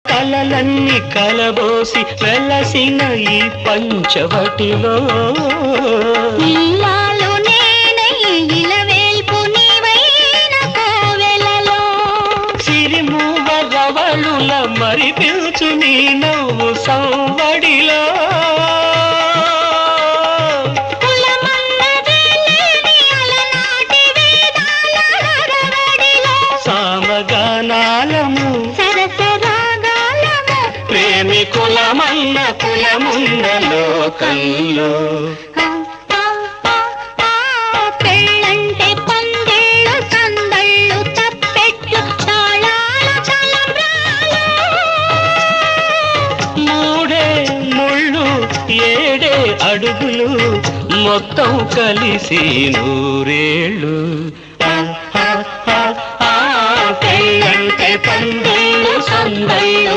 కలలన్నీ కలబోసి వెలసిన ఈ పంచవటిలో ఇల్లాలు నేనై ఇలవేల్పు నీవైన కోవెలలో సిరిమూవ రవళుల మరిపించు నీ నవ్వు సౌవడిలో సామగానాలము ప్రేమికులమన్న కులమున్న లోకంలో పెళ్ళంటే పందిళ్ళు సందళ్ళు తప్పెట్లు తాళాల తలంబ్రాలు మూడే ముళ్ళు ఏడే అడుగులు మొత్తం కలిసి నూరేళ్ళు పెళ్ళంటే పందిళ్ళు సందళ్ళు